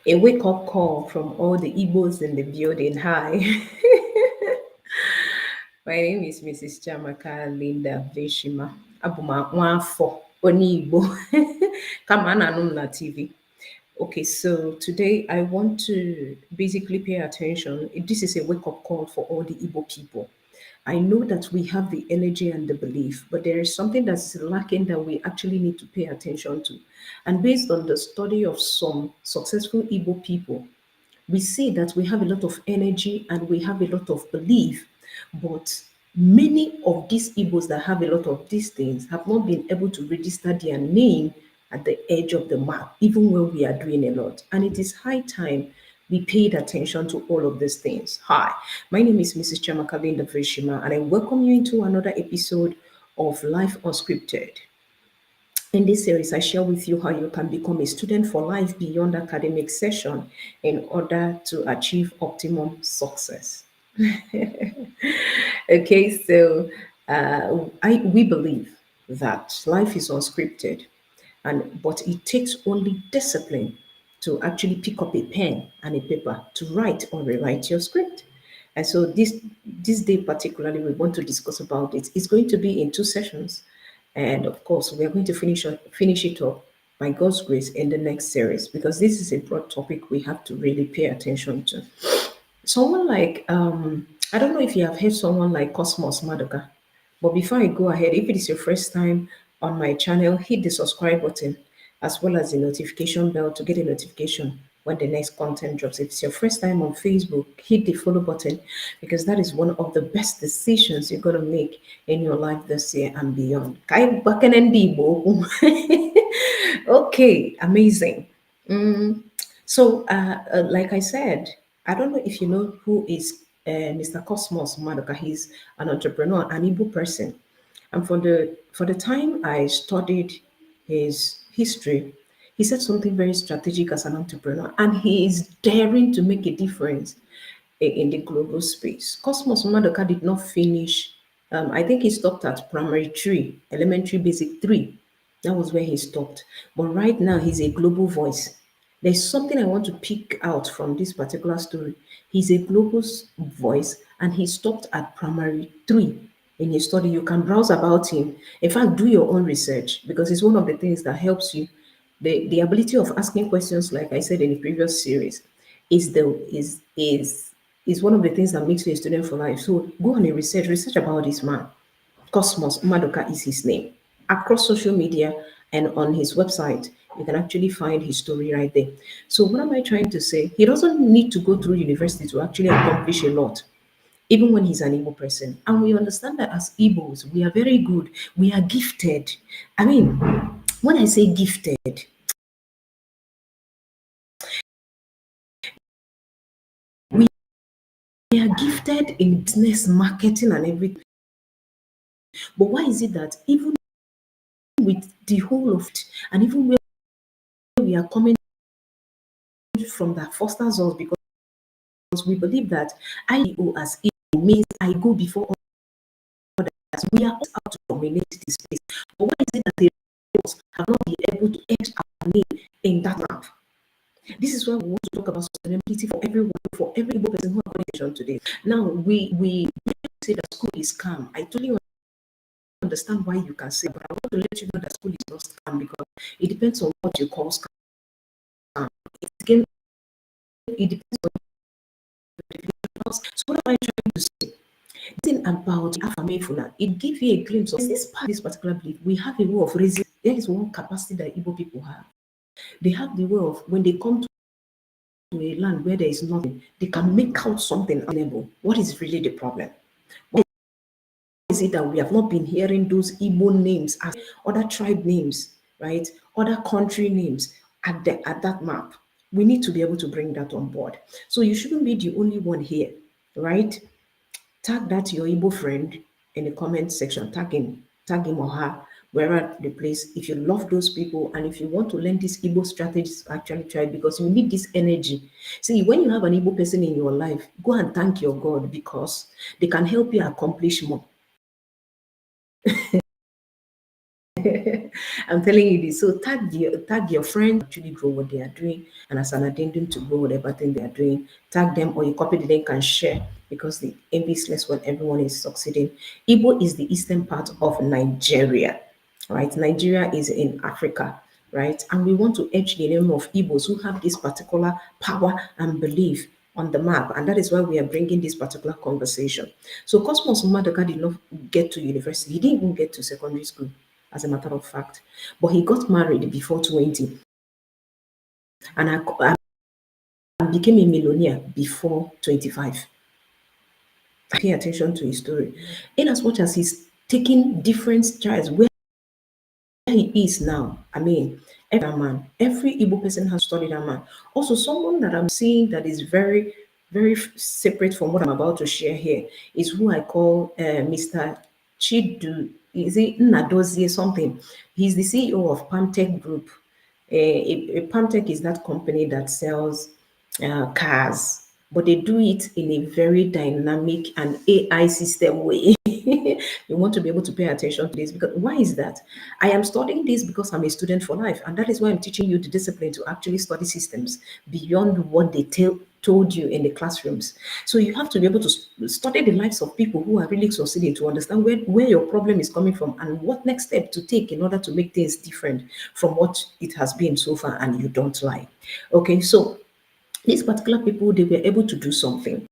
A wake-up call from all the Igbos in the building. Hi. My name is Mrs. Chamaka Linda Veshima. Abuma Nwafo Oni Igbo. Come on, na TV. Okay, so today I want to basically pay attention. This is a wake-up call for all the Igbo people. I know that we have the energy and the belief, but there is something that's lacking that we actually need to pay attention to. And based on the study of some successful Igbo people, we see that we have a lot of energy and we have a lot of belief, but many of these Igbos that have a lot of these things have not been able to register their name at the edge of the map, even when we are doing a lot. And it is high time we paid attention to all of these things. Hi, my name is Mrs. Ch Veshima, and I welcome you into another episode of Life Unscripted. In this series, I share with you how you can become a student for life beyond academic session in order to achieve optimum success. Okay, so we believe that life is unscripted, but it takes only discipline to actually pick up a pen and a paper to write or rewrite your script. And so this day particularly, we want to discuss about it. It's going to be in two sessions. And of course, we are going to finish it up by God's grace in the next series, because this is a broad topic we have to really pay attention to. Someone like, I don't know if you have heard someone like Cosmos Madoka, but before I go ahead, if it is your first time on my channel, hit the subscribe button as well as the notification bell to get a notification when the next content drops. If it's your first time on Facebook, hit the follow button, because that is one of the best decisions you're going to make in your life this year and beyond. Okay, amazing. Like I said, I don't know if you know who is Mr. Cosmos Madoka. He's an entrepreneur, an Igbo person. And for the time I studied his history, he said something very strategic as an entrepreneur, and he is daring to make a difference in the global space. Cosmos Madoka did not finish. I think he stopped at primary three, elementary basic three. That was where he stopped. But right now, he's a global voice. There's something I want to pick out from this particular story. He's a global voice, and he stopped at primary three in his study. You can browse about him. In fact, do your own research, because it's one of the things that helps you. The ability of asking questions, like I said in the previous series, is one of the things that makes you a student for life. So go on a research about this man. Cosmos Madoka is his name. Across social media and on his website, you can actually find his story right there. So what am I trying to say? He doesn't need to go through university to actually accomplish a lot, even when he's an Igbo person. And we understand that as Igbos, we are very good. We are gifted. I mean, when I say gifted, we are gifted in business, marketing, and everything. But why is it that even with the whole of it, and even where we are coming from, that fosters us, because we believe that IGO as Igbo means I go before others. We are out to dominate this space. But why is it that the Igbos have not been able to edge our name in that map? This is why we want to talk about sustainability for everyone, for every Igbo person who are attention today. Now, we say that school is calm. I totally understand why you can say, but I want to let you know that school is not scam, because it depends on what you call scam. It depends on the. So what am I trying to say? Thing about 𝗟𝗲𝗦𝗀𝗧, it gives you a glimpse of this particular belief. We have a way of raising. There is one capacity that Igbo people have. They have the way of, when they come to a land where there is nothing, they can make out something unable. What is really the problem? Why is it that we have not been hearing those Igbo names as other tribe names, right? Other country names at that map? We need to be able to bring that on board. So you shouldn't be the only one here, right? Tag that your Igbo friend in the comment section. Tag him or her, wherever the place. If you love those people and if you want to learn these Igbo strategies, actually try it, because you need this energy. See, when you have an Igbo person in your life, go and thank your God, because they can help you accomplish more. I'm telling you this. So tag your friend actually grow what they are doing, and as an addendum to grow whatever thing they are doing, tag them or you copy the link and share because the envy is less when everyone is succeeding. Igbo is the eastern part of Nigeria, right? Nigeria is in Africa, right? And we want to etch the name of Igbos who have this particular power and belief on the map. And that is why we are bringing this particular conversation. So Cosmos Umadoka did not get to university. He didn't even get to secondary school, as a matter of fact. But he got married before 20. And I became a millionaire before 25. Pay attention to his story. In as much as he's taking different strides, where he is now, I mean, every Igbo person has studied a man. Also, someone that I'm seeing that is very, very separate from what I'm about to share here is who I call Mr. Chidu. Is it Nadozie something? He's the CEO of Pamtech Group. Pamtech is that company that sells cars, but they do it in a very dynamic and AI system way. You want to be able to pay attention to this because why is that? I am studying this because I'm a student for life, and that is why I'm teaching you the discipline to actually study systems beyond what they told you in the classrooms. So you have to be able to study the lives of people who are really succeeding to understand where your problem is coming from and what next step to take in order to make things different from what it has been so far and you don't like. Okay, so these particular people, they were able to do something.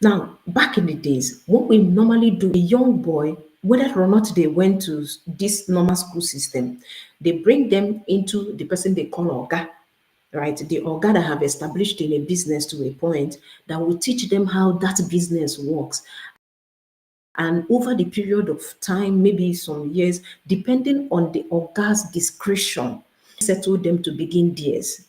Now, back in the days, what we normally do, a young boy, whether or not they went to this normal school system, they bring them into the person they call Oga, right? The Oga that have established in a business to a point that will teach them how that business works. And over the period of time, maybe some years, depending on the Oga's discretion, settle them to begin theirs.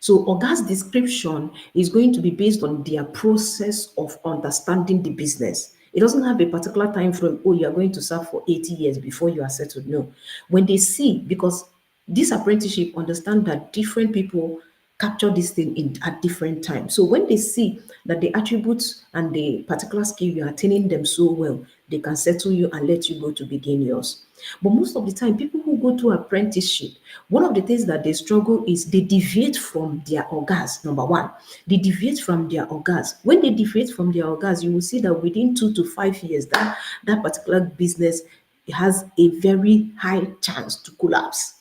So Oga's description is going to be based on their process of understanding the business. It doesn't have a particular time frame, oh, you are going to serve for 80 years before you are settled. No. When they see, because this apprenticeship understand that different people capture this thing at different times. So when they see that the attributes and the particular skill you are attaining them so well, they can settle you and let you go to begin yours. But most of the time, people who go through apprenticeship, one of the things that they struggle is they deviate from their orgas. Number one, they deviate from their orgas. When they deviate from their orgas, you will see that within 2 to 5 years, that particular business has a very high chance to collapse.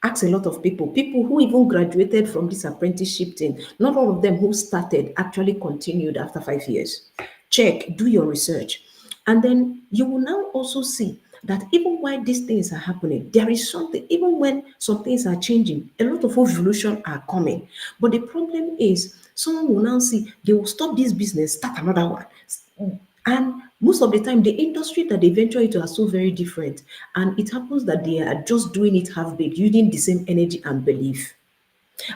Ask a lot of people who even graduated from this apprenticeship thing, not all of them who started actually continued after 5 years. Check, do your research. And then you will now also see that even while these things are happening, there is something, even when some things are changing, a lot of evolution are coming. But the problem is, someone will now see, they will stop this business, start another one. And most of the time, the industry that they venture into are so very different. And it happens that they are just doing it half-baked, using the same energy and belief.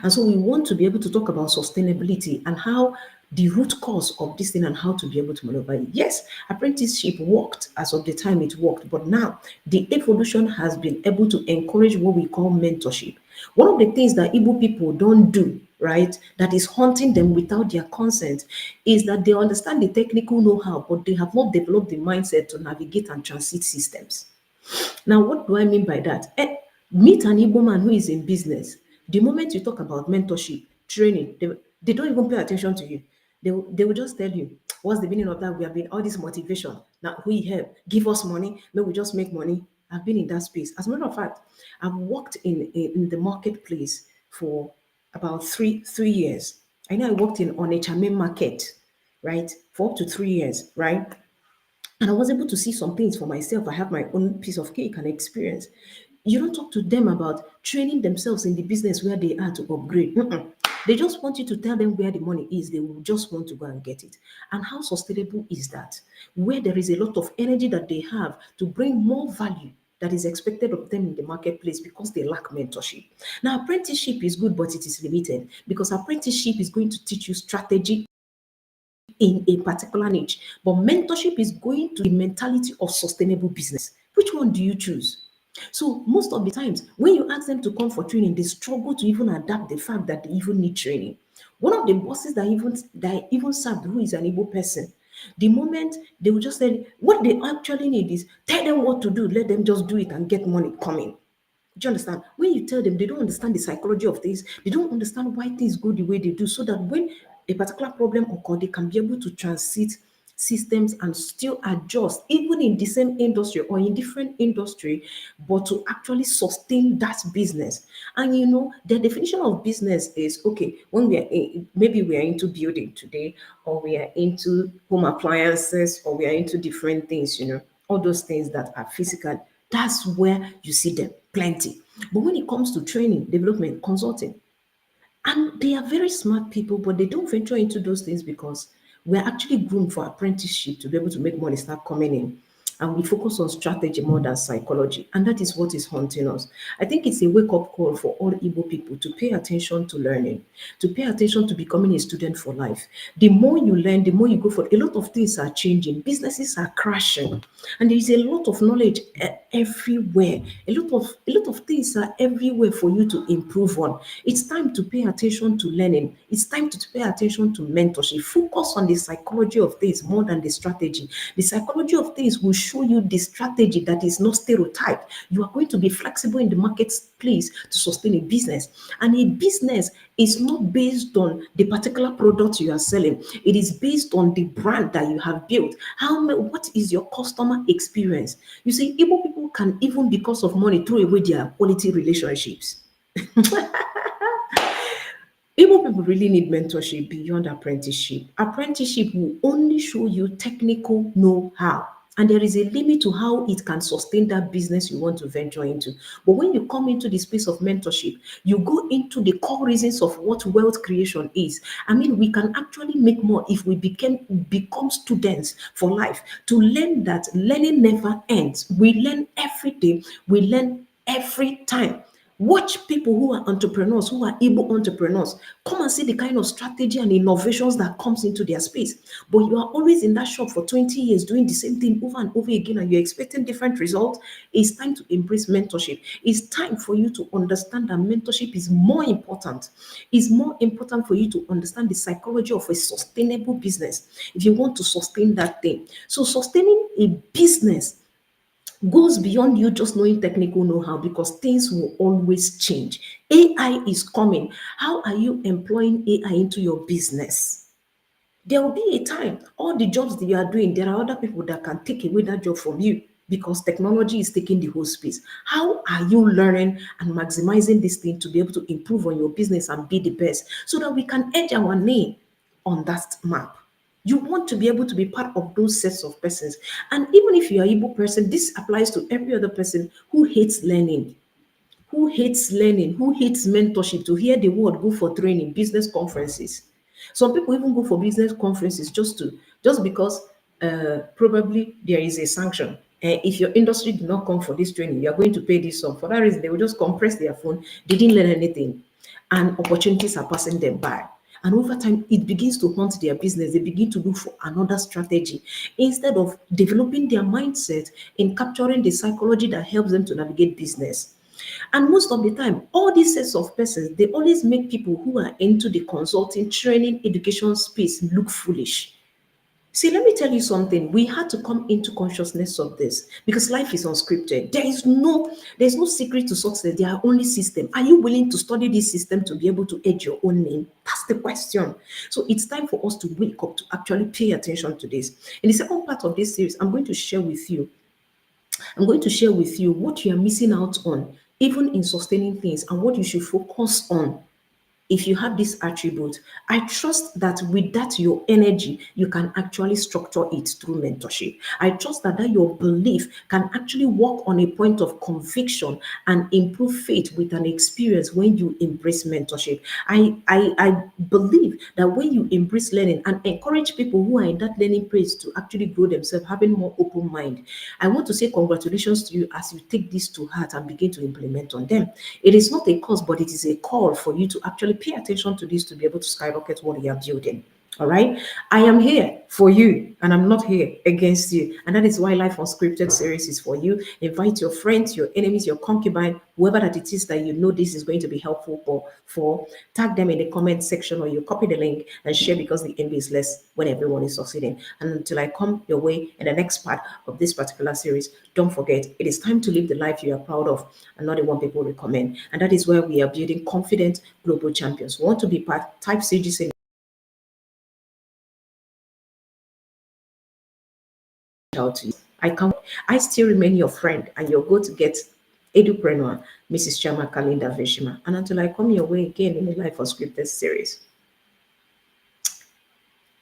And so we want to be able to talk about sustainability and how the root cause of this thing and how to be able to maneuver it. Yes, apprenticeship worked as of the time it worked, but now the evolution has been able to encourage what we call mentorship. One of the things that Igbo people don't do, right, that is haunting them without their consent, is that they understand the technical know-how, but they have not developed the mindset to navigate and transit systems. Now, what do I mean by that? Meet an Igbo man who is in business. The moment you talk about mentorship, training, they don't even pay attention to you. They will just tell you, what's the meaning of that? We have been all this motivation. Now, we help, give us money, may we just make money. I've been in that space. As a matter of fact, I've worked in the marketplace for about three years. I know I worked in 𝗓𝗏𝗻 market, right, for up to 3 years, right? And I was able to see some things for myself. I have my own piece of cake and experience. You don't talk to them about training themselves in the business where they are to upgrade. They just want you to tell them where the money is. They will just want to go and get it. And how sustainable is that? Where there is a lot of energy that they have to bring more value that is expected of them in the marketplace because they lack mentorship. Now, apprenticeship is good, but it is limited because apprenticeship is going to teach you strategy in a particular niche. But mentorship is going to the mentality of sustainable business. Which one do you choose? So most of the times, when you ask them to come for training, they struggle to even adapt the fact that they even need training. One of the bosses that even served, who is an Igbo person, The moment they will just say, what they actually need is tell them what to do, let them just do it and get money coming. Do you understand? When you tell them, they don't understand the psychology of things, they don't understand why things go the way they do, so that when a particular problem occurs, they can be able to transit systems and still adjust, even in the same industry or in different industry, but to actually sustain that business. And you know, the definition of business is okay, when we are maybe we are into building today, or we are into home appliances, or we are into different things, you know, all those things that are physical, that's where you see them plenty. But when it comes to training, development, consulting, and they are very smart people, but they don't venture into those things because we're actually groomed for apprenticeship to be able to make money start coming in. And we focus on strategy more than psychology. And that is what is haunting us. I think it's a wake up call for all Igbo people to pay attention to learning, to pay attention to becoming a student for life. The more you learn, the more you go for, a lot of things are changing, businesses are crashing, and there is a lot of knowledge everywhere. A lot of things are everywhere for you to improve on. It's time to pay attention to learning. It's time to pay attention to mentorship. Focus on the psychology of things more than the strategy. The psychology of things will show you the strategy that is not stereotyped. You are going to be flexible in the marketplace to sustain a business. And a business is not based on the particular product you are selling. It is based on the brand that you have built. What is your customer experience? You see, Igbo people can, even because of money, throw away their quality relationships. Igbo people really need mentorship beyond apprenticeship. Apprenticeship will only show you technical know-how, and there is a limit to how it can sustain that business you want to venture into. But when you come into the space of mentorship, you go into the core reasons of what wealth creation is. I mean, we can actually make more if we become students for life, to learn that learning never ends. We learn every day, we learn every time. Watch people who are entrepreneurs, who are able entrepreneurs. Come and see the kind of strategy and innovations that comes into their space. But you are always in that shop for 20 years doing the same thing over and over again, and you're expecting different results. It's time to embrace mentorship. It's time for you to understand that mentorship is more important. It's more important for you to understand the psychology of a sustainable business if you want to sustain that thing. So sustaining a business goes beyond you just knowing technical know-how, because things will always change. AI is coming. How are you employing AI into your business? There will be a time, all the jobs that you are doing, there are other people that can take away that job from you because technology is taking the whole space. How are you learning and maximizing this thing to be able to improve on your business and be the best, so that we can edge our name on that map? You want to be able to be part of those sets of persons. And even if you are able person, this applies to every other person who hates learning, who hates mentorship, to hear the word, go for training, business conferences. Some people even go for business conferences just because probably there is a sanction. If your industry did not come for this training, you are going to pay this sum. For that reason, they will just compress their phone. They didn't learn anything, and opportunities are passing them by. And over time, it begins to haunt their business. They begin to look for another strategy instead of developing their mindset in capturing the psychology that helps them to navigate business. And most of the time, all these sets of persons, they always make people who are into the consulting, training, education space look foolish. See, let me tell you something. We had to come into consciousness of this because life is unscripted. There's no secret to success. There are only systems. Are you willing to study this system to be able to edge your own name? That's the question. So it's time for us to wake up, to actually pay attention to this. In the second part of this series, I'm going to share with you what you are missing out on, even in sustaining things, and what you should focus on. If you have this attribute, I trust that with that your energy, you can actually structure it through mentorship. I trust that your belief can actually work on a point of conviction and improve faith with an experience when you embrace mentorship. I believe that when you embrace learning and encourage people who are in that learning phase to actually grow themselves, having more open mind, I want to say congratulations to you as you take this to heart and begin to implement on them. It is not a cause, but it is a call for you to actually pay attention to this to be able to skyrocket what you are building. All right. I am here for you and I'm not here against you. And that is why Life Unscripted series is for you. Invite your friends, your enemies, your concubine, whoever that it is that you know this is going to be helpful for. Tag them in the comment section or you copy the link and share, because the envy is less when everyone is succeeding. And until I come your way in the next part of this particular series, don't forget, it is time to live the life you are proud of and not the one people recommend. And that is where we are building confident global champions. Want to be part? Type CGC out to you. I still remain your friend, and you're going to get Edupreneur, Mrs. Chioma Kalinda Veshima. And until I come your way again in the Life Unscripted series,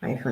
bye for